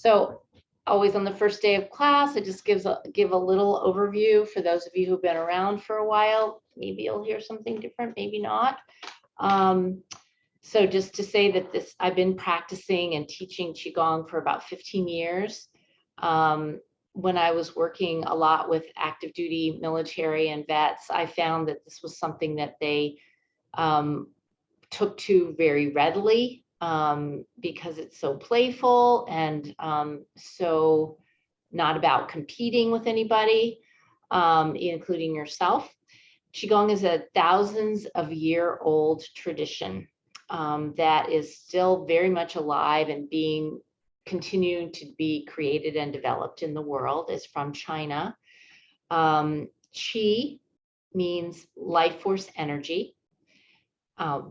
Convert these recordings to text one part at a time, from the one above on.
So always on the first day of class, it just give a little overview for those of you who've been around for a while. Maybe you'll hear something different, maybe not. So just to say that I've been practicing and teaching Qigong for about 15 years. When I was working a lot with active duty military and vets, I found that this was something that they took to very readily. Because it's so playful and so not about competing with anybody, including yourself. Qigong is a thousands of year old tradition that is still very much alive and continuing to be created and developed in the world. It's from China. Qi means life force energy.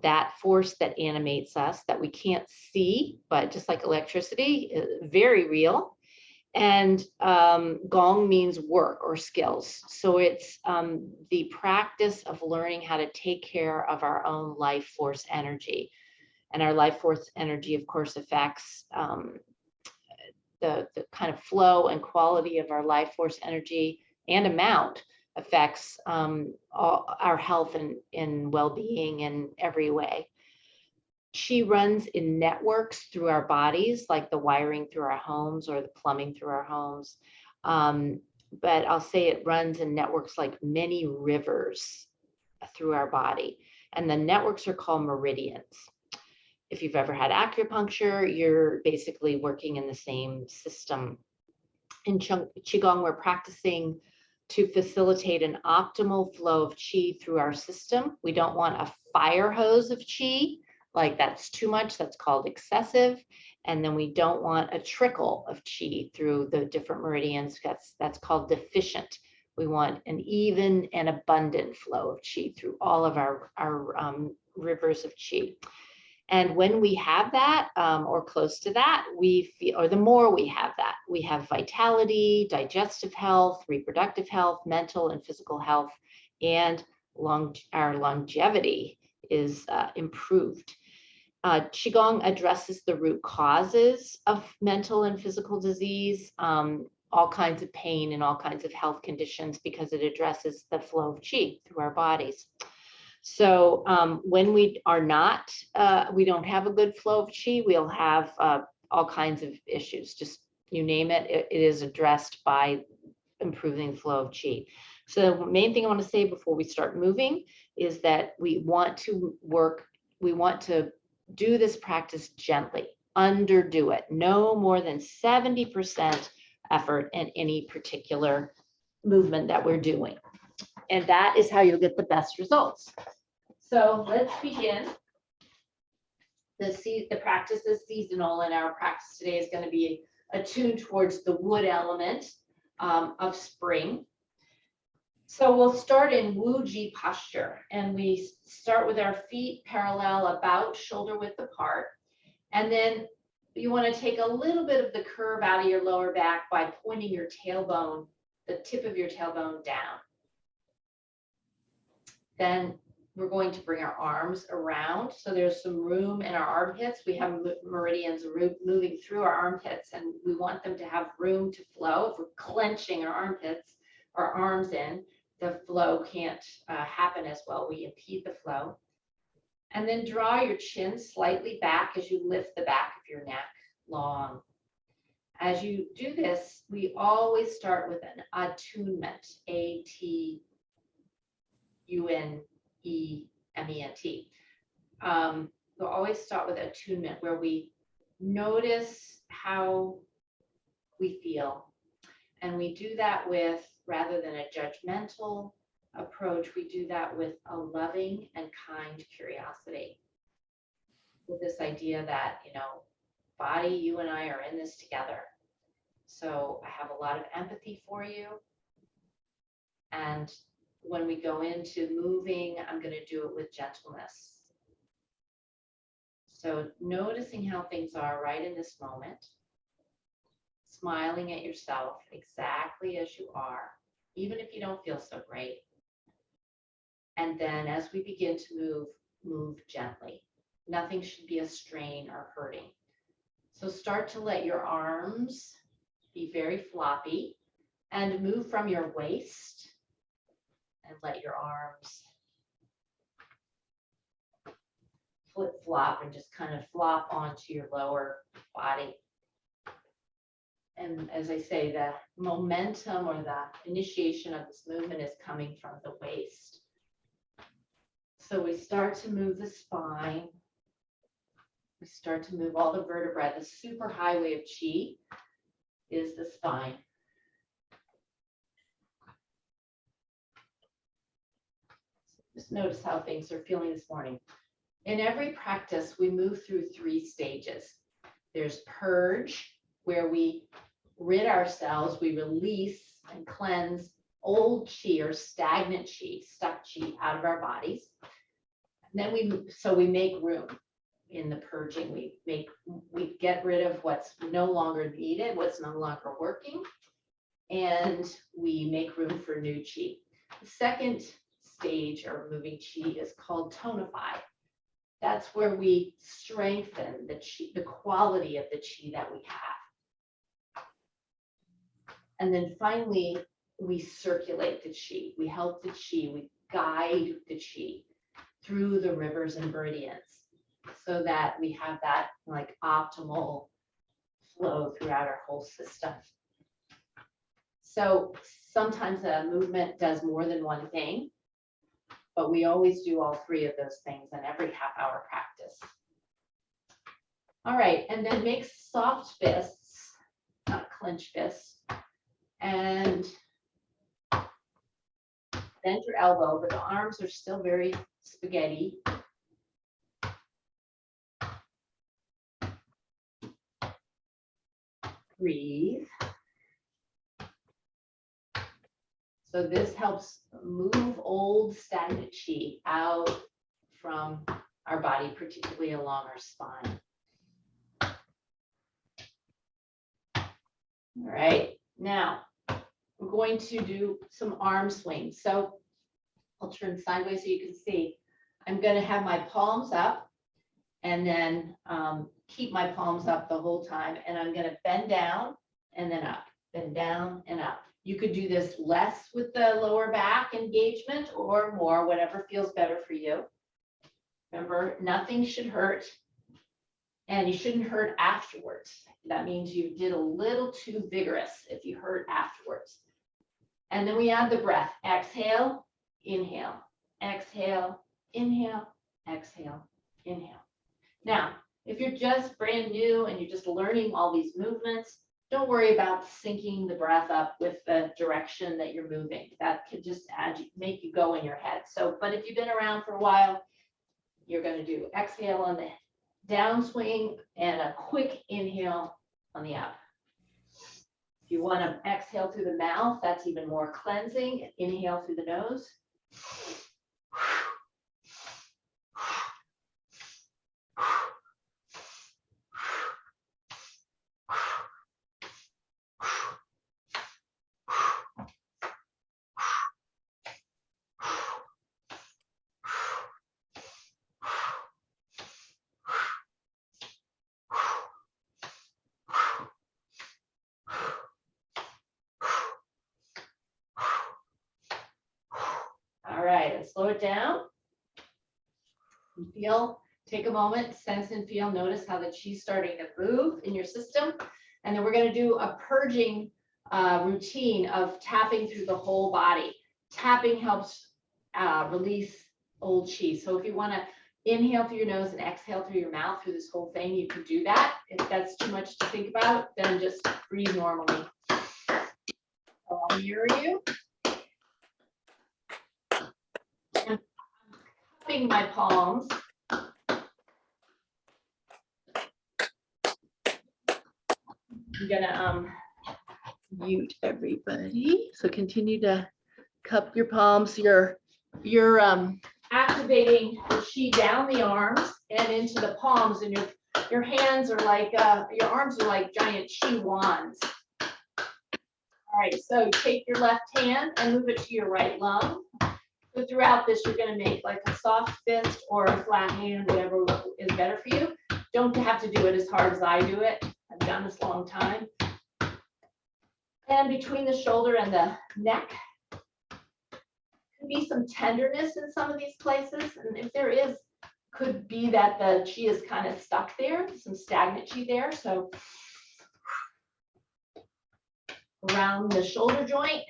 That force that animates us, that we can't see, but just like electricity, very real. And Gong means work or skills. So it's the practice of learning how to take care of our own life force energy. And our life force energy, of course, affects the kind of flow and quality of our life force energy, and amount affects all our health and well-being in every way. Qi runs in networks through our bodies, like the wiring through our homes or the plumbing through our homes. But I'll say it runs in networks like many rivers through our body. And the networks are called meridians. If you've ever had acupuncture, you're basically working in the same system. In Qigong, we're practicing to facilitate an optimal flow of Qi through our system. We don't want a fire hose of Qi, like that's too much, that's called excessive. And then we don't want a trickle of Qi through the different meridians, that's called deficient. We want an even and abundant flow of Qi through all of our rivers of Qi. And when we have that, or close to that, we feel, or the more we have that, we have vitality, digestive health, reproductive health, mental and physical health, and our longevity is improved. Qigong addresses the root causes of mental and physical disease, all kinds of pain and all kinds of health conditions, because it addresses the flow of Qi through our bodies. So when we are not, we don't have a good flow of Qi, we'll have all kinds of issues. Just you name it, it is addressed by improving the flow of Qi. So the main thing I want to say before we start moving is that we want to do this practice gently, underdo it, no more than 70% effort in any particular movement that we're doing. And that is how you'll get the best results. So let's begin. The practice is seasonal, and our practice today is going to be attuned towards the wood element of spring. So we'll start in Wu Ji posture, and we start with our feet parallel, about shoulder width apart. And then you want to take a little bit of the curve out of your lower back by pointing your tailbone, the tip of your tailbone down. Then we're going to bring our arms around. So there's some room in our armpits. We have meridians moving through our armpits, and we want them to have room to flow. If we're clenching our armpits, our arms in, the flow can't happen as well. We impede the flow. And then draw your chin slightly back as you lift the back of your neck long. As you do this, we always start with an attunement, A-T-U-N-E-M-E-N-T. We'll always start with attunement, where we notice how we feel. And we do that with, rather than a judgmental approach, we do that with a loving and kind curiosity. With this idea that, body, you and I are in this together. So I have a lot of empathy for you. And when we go into moving, I'm going to do it with gentleness. So noticing how things are right in this moment, smiling at yourself exactly as you are, even if you don't feel so great. And then as we begin to move gently. Nothing should be a strain or hurting. So start to let your arms be very floppy and move from your waist and let your arms flip-flop and just kind of flop onto your lower body. And as I say, the momentum or the initiation of this movement is coming from the waist. So we start to move the spine. We start to move all the vertebrae. The super highway of chi is the spine. Just notice how things are feeling this morning. In every practice, we move through 3 stages. There's purge, where we rid ourselves, we release and cleanse old chi or stagnant chi, stuck chi out of our bodies. And then we make room in the purging. We get rid of what's no longer needed, what's no longer working, and we make room for new chi. The second stage of moving chi is called tonify. That's where we strengthen the chi, the quality of the chi that we have. And then finally, we circulate the chi. We help the chi, we guide the chi through the rivers and meridians so that we have that like optimal flow throughout our whole system. So sometimes a movement does more than one thing, but we always do all 3 of those things in every half-hour practice. All right, and then make soft fists, not clench fists, and bend your elbow, but the arms are still very spaghetti. Breathe. So this helps move old stagnant chi out from our body, particularly along our spine. All right, now we're going to do some arm swings. So I'll turn sideways so you can see. I'm going to have my palms up and then keep my palms up the whole time. And I'm going to bend down and then up, bend down and up. You could do this less with the lower back engagement or more, whatever feels better for you. Remember, nothing should hurt and you shouldn't hurt afterwards. That means you did a little too vigorous if you hurt afterwards. And then we add the breath. Exhale, inhale, exhale, inhale, exhale, inhale. Now, if you're just brand new and you're just learning all these movements, don't worry about syncing the breath up with the direction that you're moving. That could just make you go in your head. So, but if you've been around for a while, you're going to do exhale on the downswing and a quick inhale on the up. If you want to exhale through the mouth, that's even more cleansing. Inhale through the nose. Slow it down. Feel, take a moment, sense and feel, notice how the chi's starting to move in your system. And then we're going to do a purging routine of tapping through the whole body. Tapping helps release old chi. So if you want to inhale through your nose and exhale through your mouth through this whole thing, you can do that. If that's too much to think about, then just breathe normally. So I'll mirror you. Cupping my palms. I'm gonna mute everybody. So continue to cup your palms. You're activating the chi down the arms and into the palms, and your hands are like your arms are like giant chi wands. All right, so take your left hand and move it to your right lung. So throughout this, you're going to make like a soft fist or a flat hand, whatever is better for you. Don't have to do it as hard as I do it. I've done this a long time. And between the shoulder and the neck, could be some tenderness in some of these places. And if there is, could be that the chi is kind of stuck there, some stagnant chi there. So around the shoulder joint.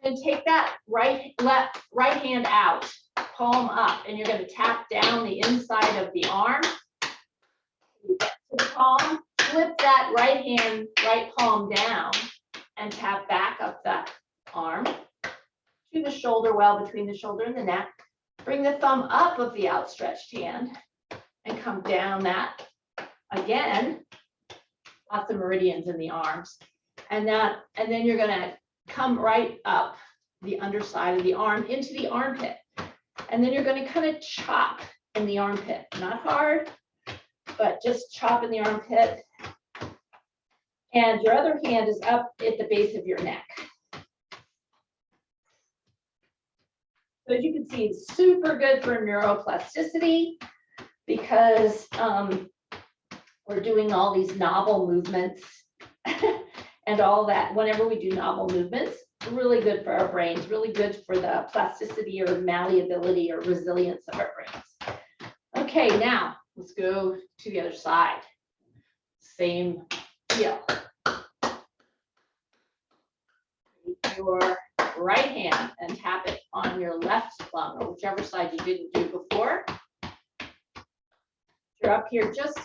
And take that right hand out, palm up, and you're going to tap down the inside of the arm. You get to the palm, flip that right palm down, and tap back up that arm to the shoulder well between the shoulder and the neck. Bring the thumb up of the outstretched hand and come down that again. Lots of meridians in the arms, and then you're going to come right up the underside of the arm into the armpit. And then you're going to kind of chop in the armpit, not hard, but just chop in the armpit. And your other hand is up at the base of your neck. So as you can see, it's super good for neuroplasticity because we're doing all these novel movements and all that. Whenever we do novel movements, really good for our brains, really good for the plasticity or malleability or resilience of our brains. Okay, now let's go to the other side. Same deal. Take your right hand and tap it on your left lung or whichever side you didn't do before. You're up here just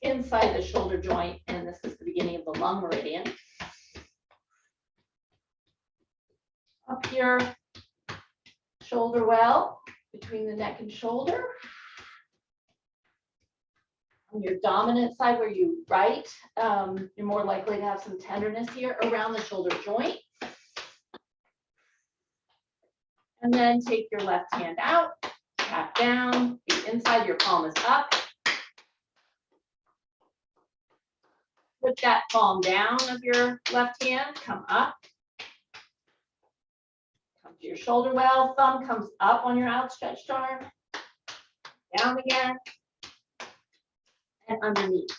inside the shoulder joint, and this is the beginning of the lung meridian. Up your shoulder well, between the neck and shoulder. On your dominant side where you write, you're more likely to have some tenderness here around the shoulder joint. And then take your left hand out, tap down, the inside of your palm is up. Put that palm down of your left hand, come up. Come to your shoulder well, thumb comes up on your outstretched arm. Down again. And underneath.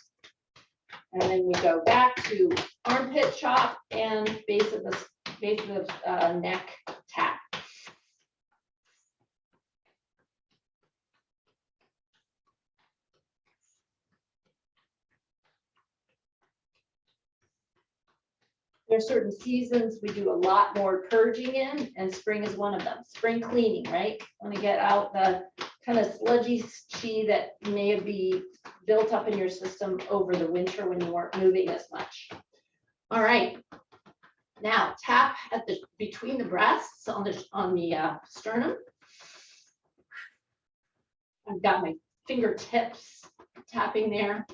And then we go back to armpit chop and base of the neck tap. There are certain seasons we do a lot more purging in, and spring is one of them. Spring cleaning, right? Want to get out the kind of sludgy chi that may be built up in your system over the winter when you weren't moving as much. All right. Now tap at the between the breasts on the sternum. I've got my fingertips tapping there.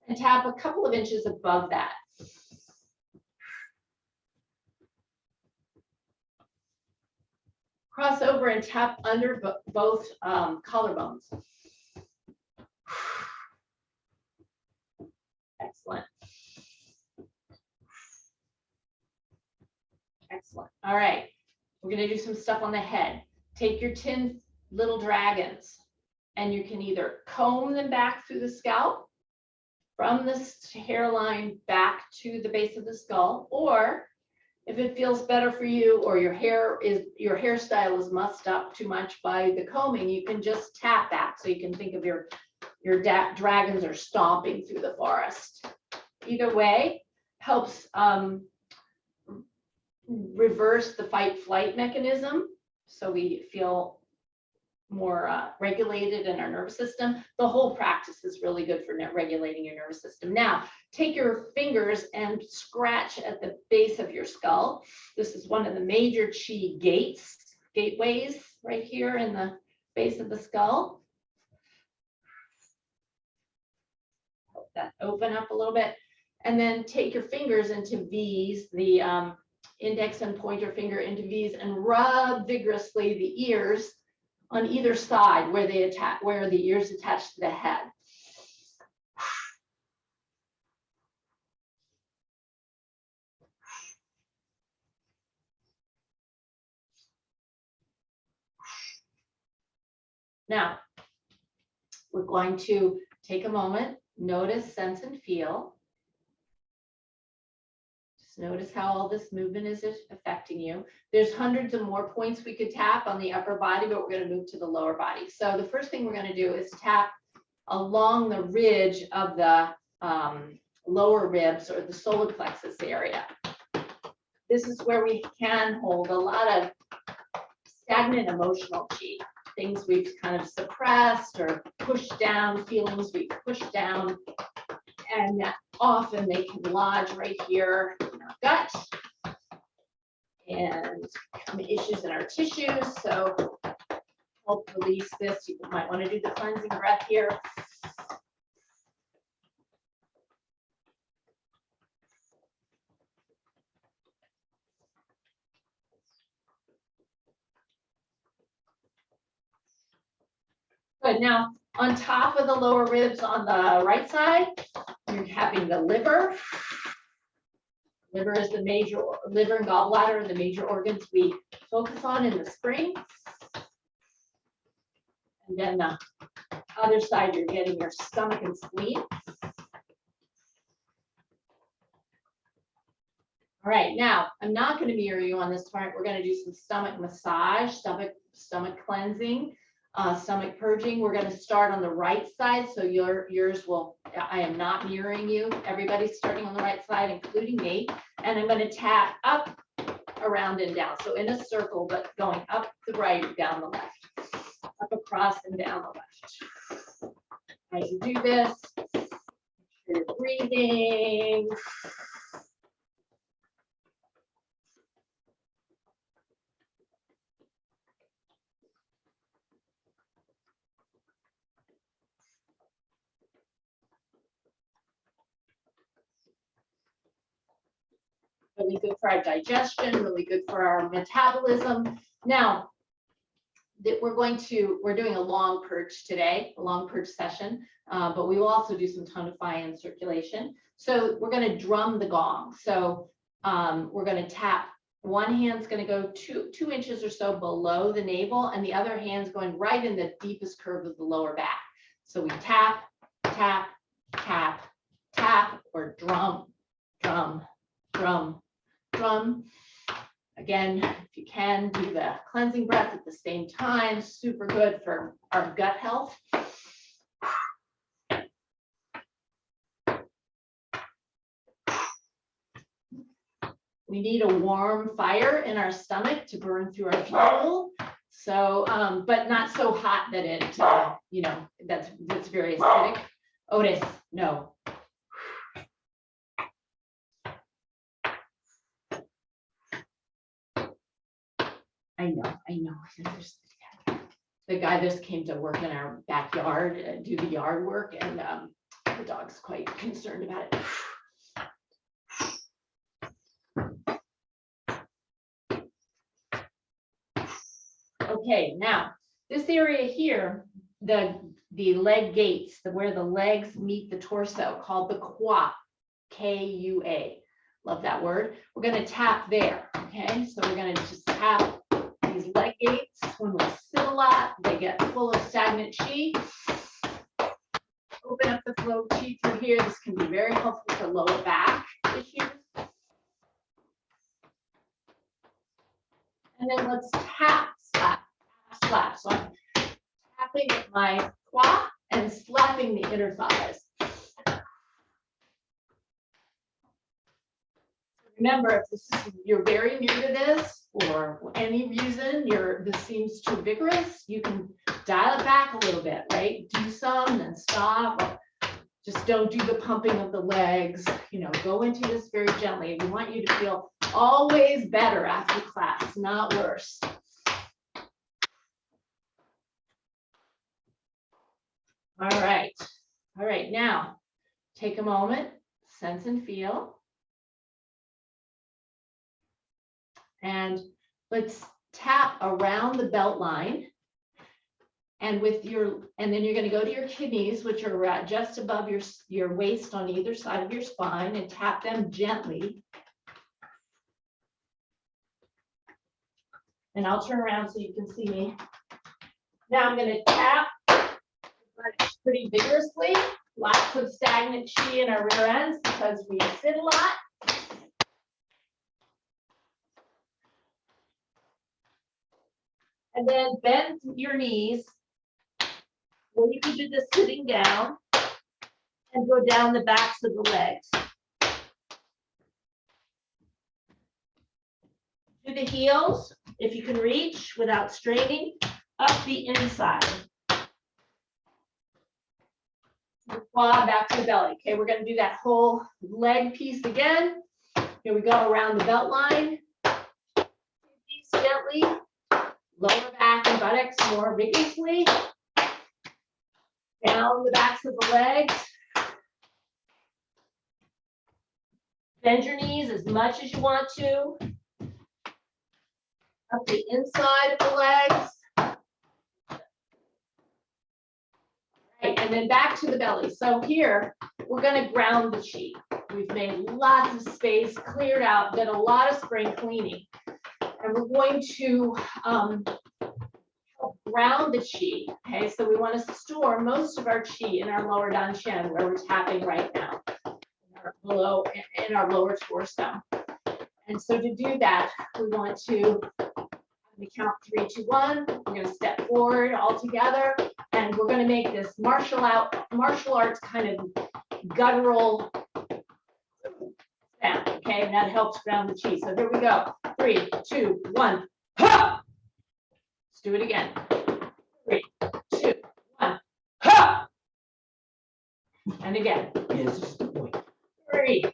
And tap a couple of inches above that. Cross over and tap under both collarbones. Excellent. Excellent. All right. We're going to do some stuff on the head. Take your 10 little dragons, and you can either comb them back through the scalp from this hairline back to the base of the skull, or if it feels better for you, or your hairstyle is mussed up too much by the combing, you can just tap back. So you can think of your dragons are stomping through the forest. Either way helps reverse the fight-flight mechanism, so we feel more regulated in our nervous system. The whole practice is really good for regulating your nervous system. Now, take your fingers and scratch at the base of your skull. This is one of the major chi gateways right here in the base of the skull. Help that open up a little bit. And then take your fingers into V's, the index and pointer finger into V's, and rub vigorously the ears on either side where the ears attach to the head. Now, we're going to take a moment, notice, sense, and feel. Just notice how all this movement is affecting you. There's hundreds of more points we could tap on the upper body, but we're going to move to the lower body. So the first thing we're going to do is tap along the ridge of the lower ribs or the solar plexus area. This is where we can hold a lot of stagnant emotional chi, things we've kind of suppressed or pushed down, feelings we've pushed down, and often they can lodge right here in our gut and some issues in our tissues. So help release this. You might want to do the cleansing breath here. Good. Now, on top of the lower ribs on the right side, you're having the liver. Liver is the major, liver and gallbladder are the major organs we focus on in the spring. And then the other side, you're getting your stomach and spleen. All right, now I'm not going to mirror you on this part. We're going to do some stomach massage, stomach cleansing, stomach purging. We're going to start on the right side, so yours will. I am not mirroring you. Everybody's starting on the right side, including me. And I'm going to tap up, around, and down. So in a circle, but going up the right, down the left, up across and down the left. As you do this, you're breathing. Really good for our digestion, really good for our metabolism. Now, we're doing a long purge today, a long purge session, but we will also do some tonifying and circulation. So we're going to drum the gong. So we're going to tap. One hand's going to go two inches or so below the navel, and the other hand's going right in the deepest curve of the lower back. So we tap, tap, tap, tap, or drum, drum, drum, drum. Again, if you can, do the cleansing breath at the same time. Super good for our gut health. We need a warm fire in our stomach to burn through our fuel. So, but not so hot that it, that's very acidic. Otis, no. I know. The guy just came to work in our backyard and do the yard work, and the dog's quite concerned about it. Okay, now this area here, the leg gates, where the legs meet the torso, called the qua, K-U-A. Love that word. We're going to tap there. Okay, so we're going to just tap these leg gates. When we sit a lot, they get full of stagnant chi. Open up the flow of chi through here. This can be very helpful for lower back issues. And then let's tap, slap, tap, slap. So I'm tapping with my qua and slapping the inner thighs. Remember, if you're very new to this, or for any reason this seems too vigorous, you can dial it back a little bit, right? Do some, then stop. Or just don't do the pumping of the legs. Go into this very gently. We want you to feel always better after class, not worse. All right. Now, take a moment, sense and feel. And let's tap around the belt line. And then you're going to go to your kidneys, which are just above your waist on either side of your spine, and tap them gently. And I'll turn around so you can see me. Now I'm going to tap pretty vigorously. Lots of stagnant chi in our rear ends because we sit a lot. And then bend your knees, or you can do this sitting down and go down the backs of the legs. Do the heels, if you can reach without straining, up the inside. The quad back to the belly. Okay, we're going to do that whole leg piece again. Here we go around the belt line. Gently. Lower back and buttocks more vigorously. Down the backs of the legs. Bend your knees as much as you want to. Up the inside of the legs. Right, and then back to the belly. So here, we're going to ground the chi. We've made lots of space, cleared out, did a lot of spring cleaning. And we're going to help ground the chi. Okay, so we want to store most of our chi in our lower dantian, where we're tapping right now, in our lower torso. And so to do that, we want to count 3, 2, 1. We're going to step forward all together, and we're going to make this martial arts kind of guttural sound. Okay, and that helps ground the chi. So here we go. 3, 2, 1. Ha! Let's do it again. 3, 2, 1. Ha! And again. 3,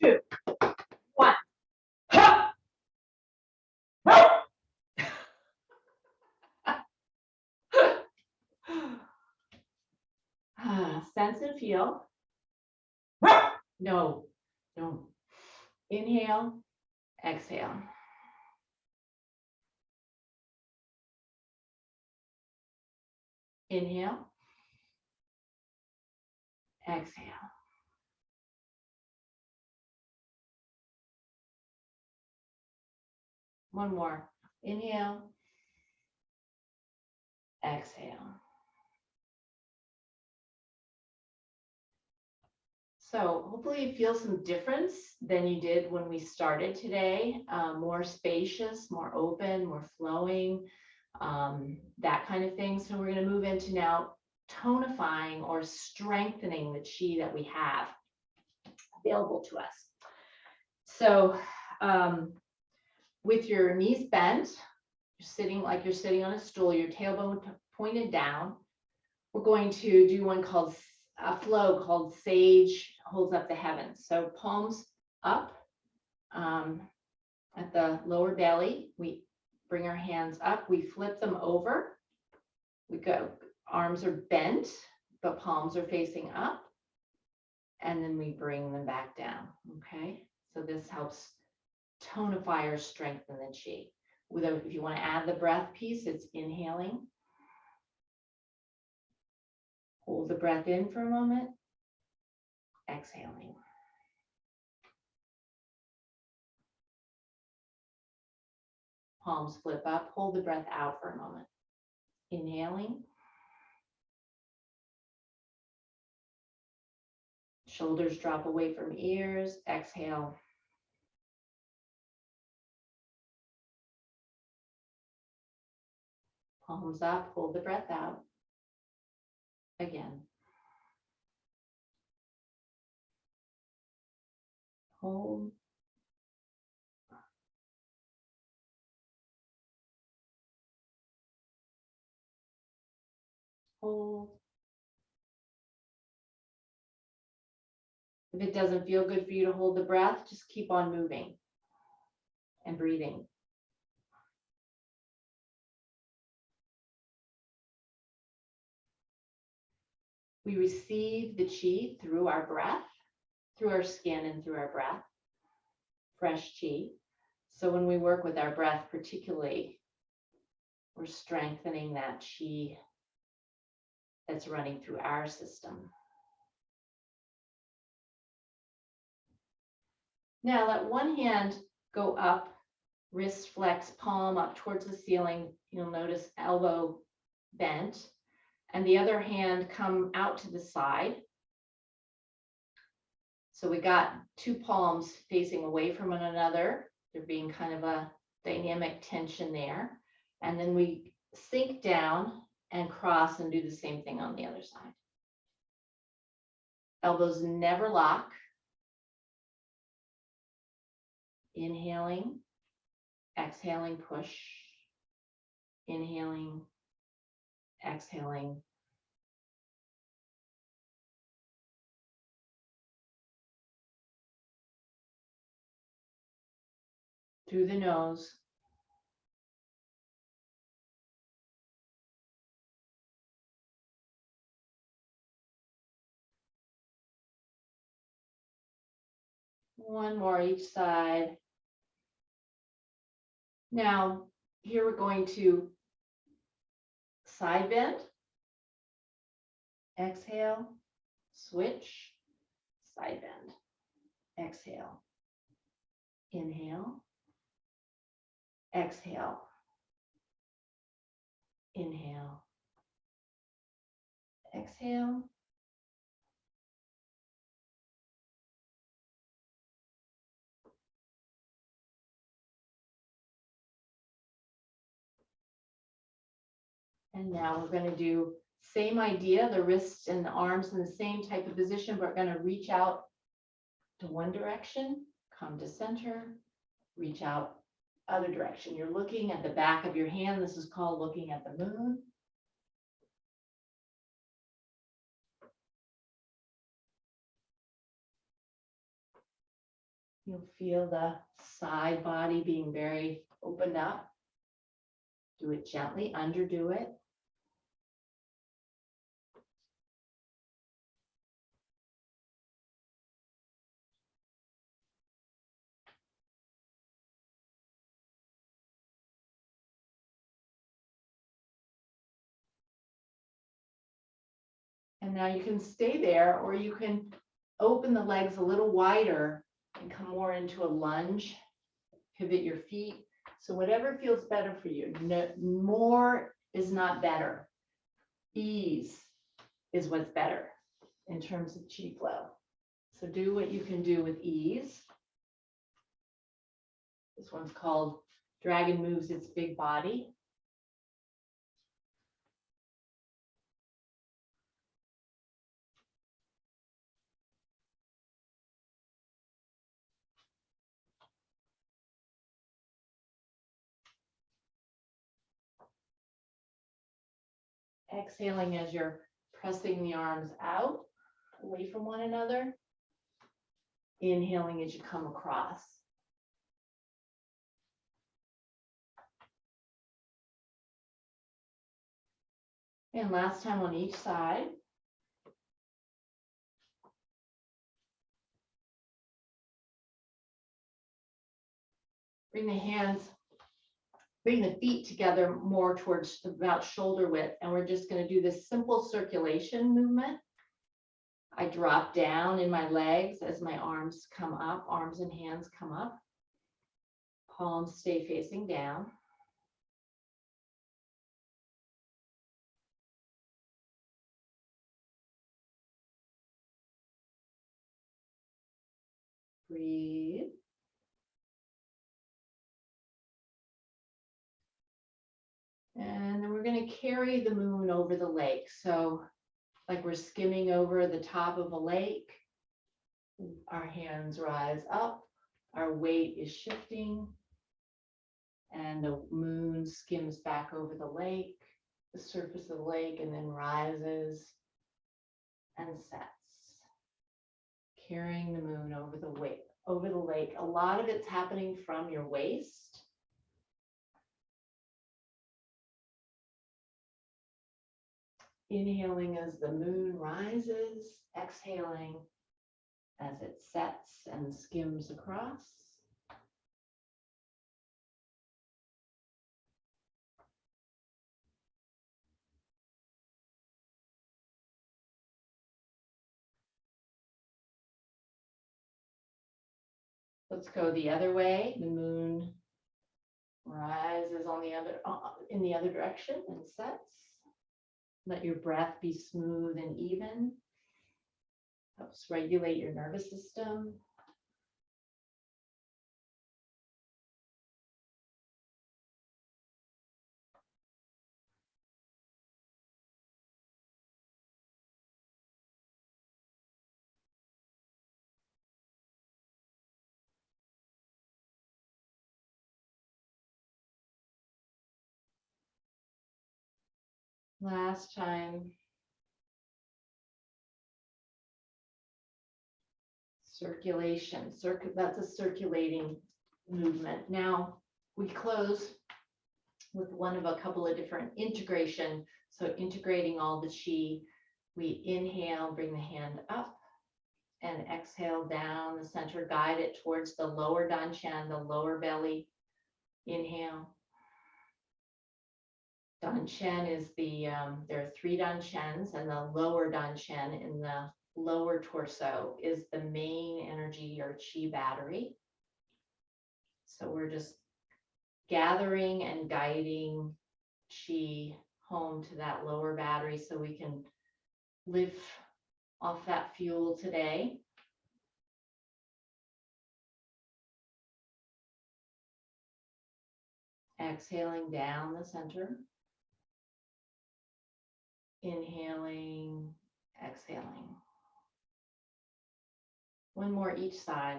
2, 1. Ha! Sense and feel. No, don't. Inhale, exhale. Inhale, exhale. One more. Inhale, exhale. So hopefully you feel some difference than you did when we started today. More spacious, more open, more flowing, that kind of thing. So we're going to move into now tonifying or strengthening the chi that we have available to us. So with your knees bent, you're sitting like you're sitting on a stool, your tailbone pointed down. We're going to do one called a flow called Sage Holds Up the Heavens. So palms up at the lower belly. We bring our hands up. We flip them over. We go, arms are bent, but palms are facing up. And then we bring them back down. Okay. So this helps tonify or strengthen the chi. If you want to add the breath piece, it's inhaling. Hold the breath in for a moment. Exhaling. Palms flip up. Hold the breath out for a moment. Inhaling. Shoulders drop away from ears. Exhale. Palms up. Hold the breath out. Again. Hold. Hold. If it doesn't feel good for you to hold the breath, just keep on moving and breathing. We receive the chi through our breath, through our skin and through our breath, fresh chi. So when we work with our breath particularly, we're strengthening that chi that's running through our system. Now let one hand go up, wrist flex, palm up towards the ceiling. You'll notice elbow bent, and the other hand come out to the side. So we got two palms facing away from one another. There being kind of a dynamic tension there. And then we sink down and cross and do the same thing on the other side. Elbows never lock. Inhaling, exhaling, push. Inhaling, exhaling. Through the nose. One more each side. Now, here we're going to side bend. Exhale, switch, side bend. Exhale. Inhale. Exhale. Inhale. Exhale. And now we're going to do same idea, the wrists and the arms in the same type of position, but we're going to reach out to one direction, come to center, reach out other direction. You're looking at the back of your hand. This is called looking at the moon. You'll feel the side body being very opened up. Do it gently, underdo it. And now you can stay there, or you can open the legs a little wider and come more into a lunge. Pivot your feet. So whatever feels better for you. No, more is not better. Ease is what's better in terms of chi flow. So do what you can do with ease. This one's called Dragon Moves Its Big Body. Exhaling as you're pressing the arms out, away from one another. Inhaling as you come across. And last time on each side. Bring the hands, bring the feet together more towards about shoulder width. And we're just going to do this simple circulation movement. I drop down in my legs as my arms come up, arms and hands come up. Palms stay facing down. Breathe. And then we're going to carry the moon over the lake. So like we're skimming over the top of a lake. Our hands rise up. Our weight is shifting. And the moon skims back over the lake, the surface of the lake, and then rises and sets. Carrying the moon over the lake. A lot of it's happening from your waist. Inhaling as the moon rises, exhaling as it sets and skims across. Let's go the other way. The moon rises on the other in the other direction and sets. Let your breath be smooth and even. Helps regulate your nervous system. Last time. Circulation, that's a circulating movement. Now we close with one of a couple of different integration. So integrating all the chi, we inhale, bring the hand up and exhale down the center, guide it towards the lower dantian, the lower belly. Inhale. Dantian is the, there are 3 dantians, and the lower dantian in the lower torso is the main energy or chi battery. So we're just gathering and guiding chi home to that lower battery so we can live off that fuel today. Exhaling down the center. Inhaling, exhaling. One more each side.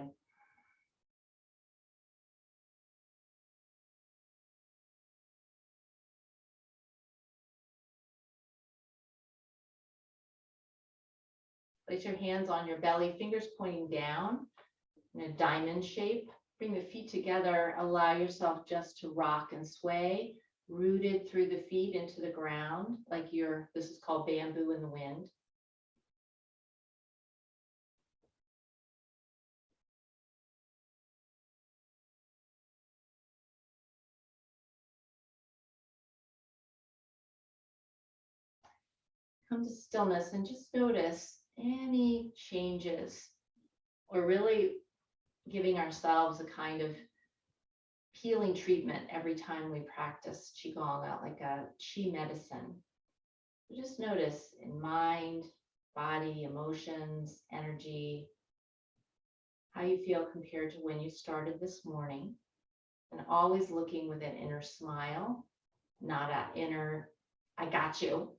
Place your hands on your belly, fingers pointing down in a diamond shape. Bring the feet together. Allow yourself just to rock and sway, rooted through the feet into the ground, like this is called bamboo in the wind. Come to stillness and just notice any changes. We're really giving ourselves a kind of healing treatment every time we practice Qigong, like a Qi medicine. Just notice in mind, body, emotions, energy, how you feel compared to when you started this morning. And always looking with an inner smile, not an inner, I got you,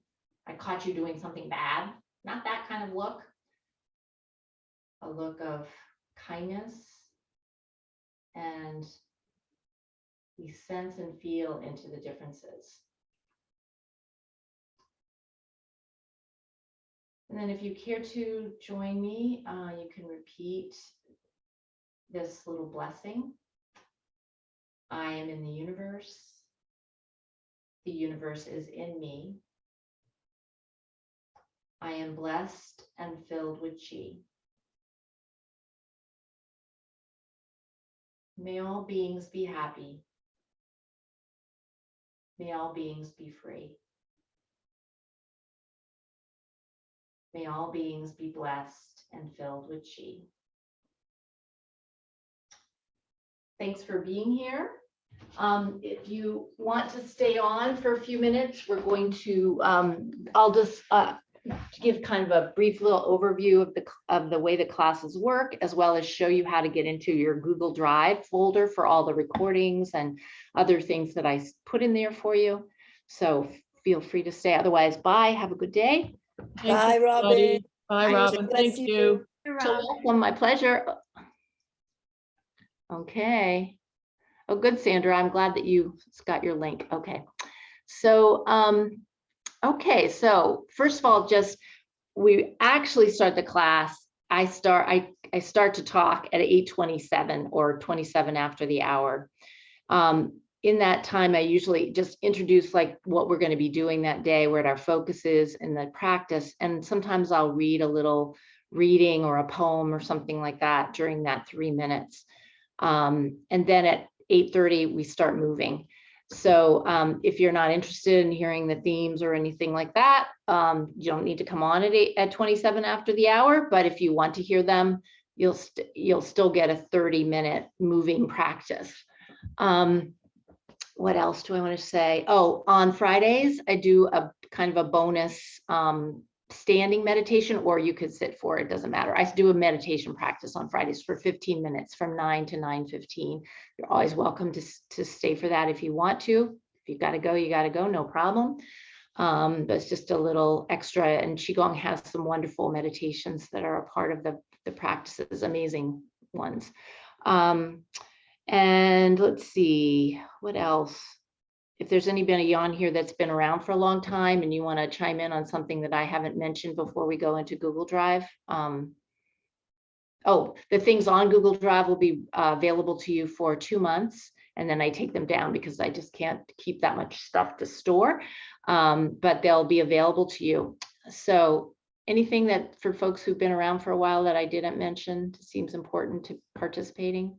I caught you doing something bad. Not that kind of look. A look of kindness, and we sense and feel into the differences. And then if you care to join me, you can repeat this little blessing. I am in the universe. The universe is in me. I am blessed and filled with Qi. May all beings be happy. May all beings be free. May all beings be blessed and filled with Qi. Thanks for being here. If you want to stay on for a few minutes, we're going to, I'll just give kind of a brief little overview of the way the classes work, as well as show you how to get into your Google Drive folder for all the recordings and other things that I put in there for you. So feel free to stay. Otherwise, bye. Have a good day. Bye, Robin. Bye, Robin. Thank you. So welcome. My pleasure. Okay. Oh, good, Sandra. I'm glad that you got your link. Okay. So, okay. So first of all, we actually start the class. I start to talk at 8:27 or 27 after the hour. In that time, I usually just introduce like what we're going to be doing that day, where our focus is in the practice. And sometimes I'll read a little reading or a poem or something like that during that 3 minutes. And then at 8:30, we start moving. So if you're not interested in hearing the themes or anything like that, you don't need to come on at 27 after the hour. But if you want to hear them, you'll still get a 30-minute moving practice. what else do I want to say? Oh, on Fridays, I do a kind of a bonus standing meditation, or you could sit for it, doesn't matter. I do a meditation practice on Fridays for 15 minutes from 9 to 9:15. You're always welcome to stay for that if you want to. If you got to go, you got to go, no problem. But it's just a little extra, and Qigong has some wonderful meditations that are a part of the practices, amazing ones. And let's see, what else? If there's anybody on here that's been around for a long time and you want to chime in on something that I haven't mentioned before we go into Google Drive. Oh, the things on Google Drive will be available to you for 2 months. And then I take them down because I just can't keep that much stuff to store. But they'll be available to you. So anything that for folks who've been around for a while that I didn't mention seems important to participating?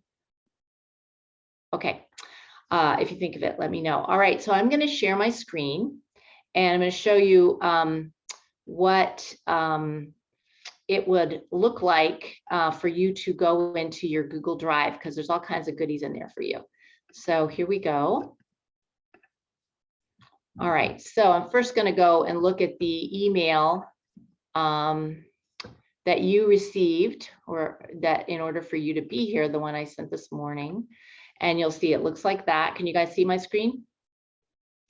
Okay, if you think of it, let me know. All right, so I'm going to share my screen and I'm going to show you what it would look like for you to go into your Google Drive, because there's all kinds of goodies in there for you. So here we go. All right, so I'm first going to go and look at the email that you received, or that in order for you to be here, the one I sent this morning. And you'll see it looks like that. Can you guys see my screen?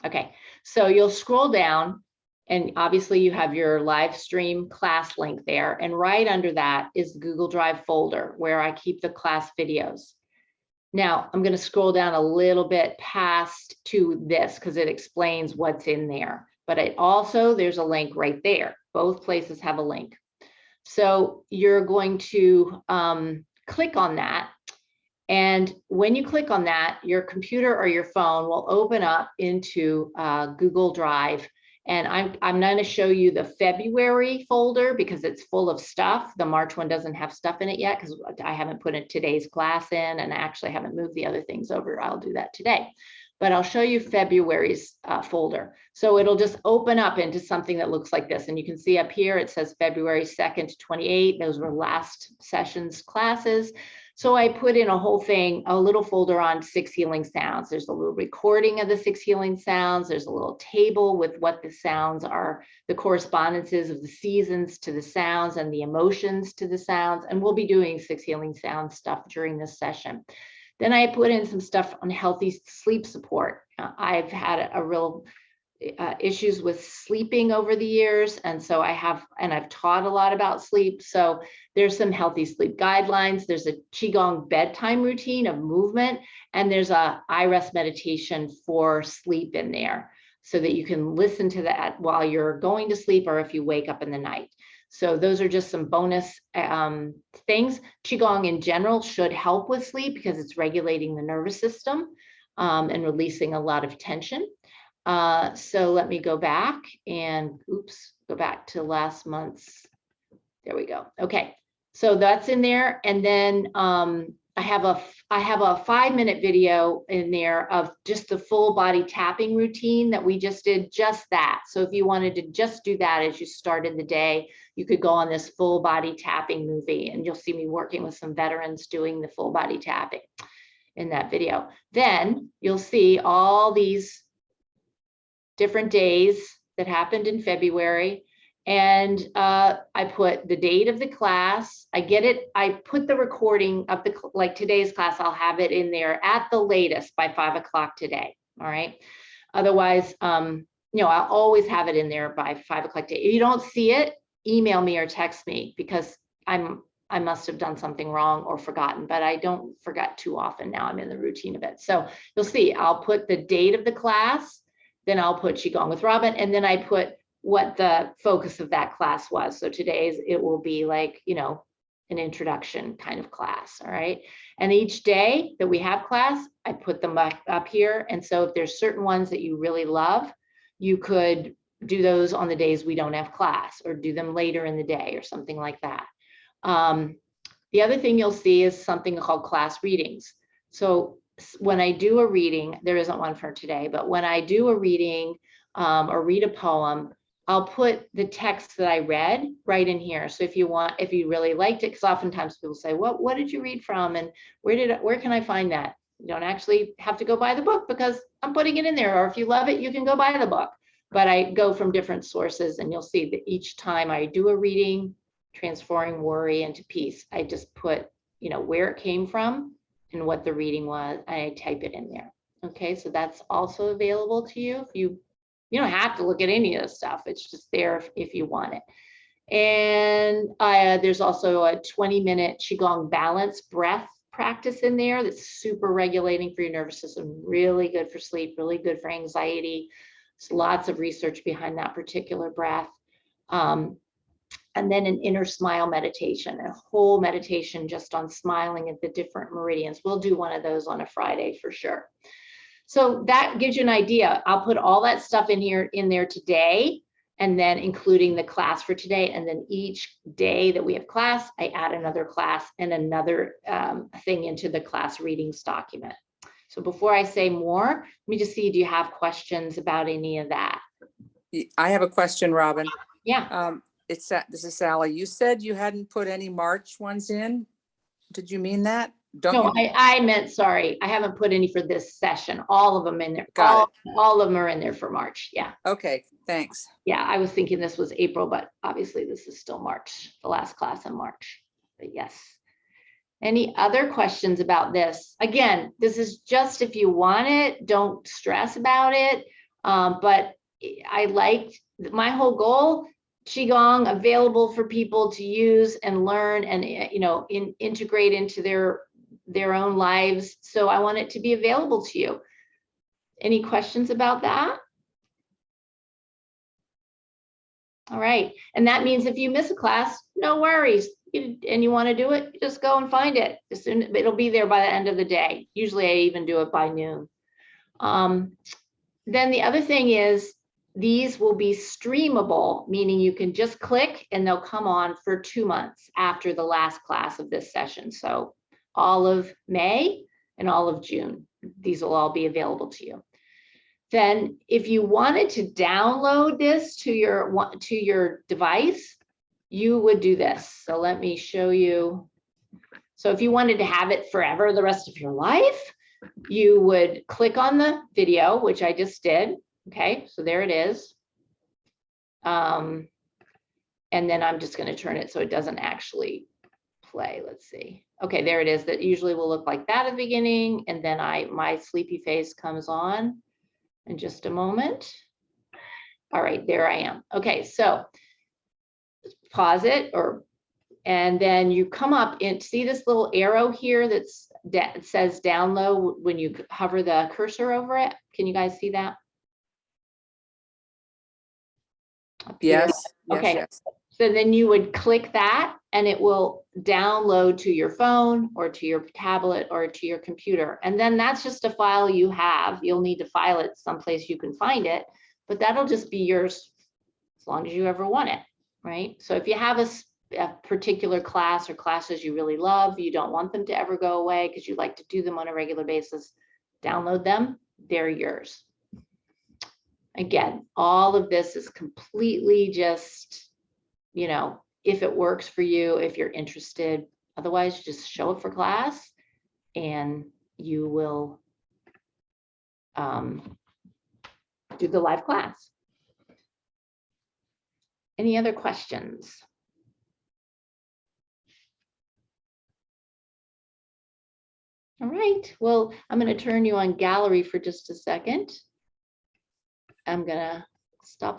Okay, so you'll scroll down and obviously you have your live stream class link there. And right under that is the Google Drive folder where I keep the class videos. Now I'm going to scroll down a little bit past to this because it explains what's in there. But it also, there's a link right there. Both places have a link. So you're going to click on that. And when you click on that, your computer or your phone will open up into Google Drive. And I'm going to show you the February folder because it's full of stuff. The March one doesn't have stuff in it yet because I haven't put today's class in, and I actually haven't moved the other things over. I'll do that today. But I'll show you February's folder. So it'll just open up into something that looks like this. And you can see up here, it says February 2nd to 28. Those were last session's classes. So I put in a whole thing, a little folder on 6 healing sounds. There's a little recording of the 6 healing sounds. There's a little table with what the sounds are, the correspondences of the seasons to the sounds and the emotions to the sounds. And we'll be doing 6 healing sound stuff during this session. Then I put in some stuff on healthy sleep support. I've had a real issues with sleeping over the years. And so I've taught a lot about sleep. So there's some healthy sleep guidelines. There's a Qigong bedtime routine of movement, and there's a iRest meditation for sleep in there so that you can listen to that while you're going to sleep or if you wake up in the night. So those are just some bonus things. Qigong in general should help with sleep because it's regulating the nervous system and releasing a lot of tension. So let me go back and go back to last month's. There we go. Okay, so that's in there. And then I have a 5-minute video in there of just the full body tapping routine that we just did, just that. So if you wanted to just do that as you started the day, you could go on this full body tapping movie, and you'll see me working with some veterans doing the full body tapping in that video. Then you'll see all these different days that happened in February. And I put the date of the class. I put the recording of like today's class, I'll have it in there at the latest by 5 o'clock today. All right. Otherwise, I'll always have it in there by 5 o'clock today. If you don't see it, email me or text me because I must have done something wrong or forgotten, but I don't forget too often now. I'm in the routine of it. So you'll see, I'll put the date of the class, then I'll put Qigong with Robin, and then I put what the focus of that class was. So today's, it will be like, an introduction kind of class, all right? And each day that we have class, I put them up here. And so if there's certain ones that you really love, you could do those on the days we don't have class, or do them later in the day or something like that. The other thing you'll see is something called class readings. So when I do a reading, there isn't one for today, but when I do a reading or read a poem, I'll put the text that I read right in here. So if you really liked it, because oftentimes people say, what did you read from? And where can I find that? You don't actually have to go buy the book because I'm putting it in there, or if you love it, you can go buy the book. But I go from different sources, and you'll see that each time I do a reading, transforming worry into peace, I just put, where it came from and what the reading was, and I type it in there. Okay, so that's also available to you. If you don't have to look at any of this stuff. It's just there if you want it. And there's also a 20-minute Qigong balance breath practice in there that's super regulating for your nervous system, really good for sleep, really good for anxiety. There's lots of research behind that particular breath. And then an inner smile meditation, a whole meditation just on smiling at the different meridians. We'll do one of those on a Friday for sure. So that gives you an idea. I'll put all that stuff in there today, and then including the class for today. And then each day that we have class, I add another class and another thing into the class readings document. So before I say more, let me just see, do you have questions about any of that? I have a question, Robin. Yeah. This is Sally. You said you hadn't put any March ones in. Did you mean that? No, I meant, sorry, I haven't put any for this session. All of them in there. Got all of them are in there for March. Yeah. Okay, thanks. Yeah, I was thinking this was April, but obviously this is still March, the last class in March. But yes. Any other questions about this? Again, this is just if you want it, don't stress about it. But I liked my whole goal, Qigong available for people to use and learn and integrate into their own lives. So I want it to be available to you. Any questions about that? All right. And that means if you miss a class, no worries. And you want to do it, just go and find it. It'll be there by the end of the day. Usually I even do it by noon. Then the other thing is these will be streamable, meaning you can just click and they'll come on for 2 months after the last class of this session. So all of May and all of June, these will all be available to you. Then if you wanted to download this to your device, you would do this. So let me show you. So if you wanted to have it forever, the rest of your life, you would click on the video, which I just did. Okay, so there it is. And then I'm just going to turn it so it doesn't actually play. Let's see. Okay, there it is. That usually will look like that at the beginning. And then my sleepy face comes on in just a moment. All right, there I am. Okay, so pause it, and then you come up and see this little arrow here that says download when you hover the cursor over it. Can you guys see that? Yes. Okay. Yes. So then you would click that and it will download to your phone or to your tablet or to your computer. And then that's just a file you have. You'll need to file it someplace you can find it, but that'll just be yours as long as you ever want it, right? So if you have a particular class or classes you really love, you don't want them to ever go away because you like to do them on a regular basis, download them, they're yours. Again, all of this is completely just, if it works for you, if you're interested. Otherwise, just show up for class and you will do the live class. Any other questions? All right, well, I'm going to turn you on gallery for just a second. I'm going to stop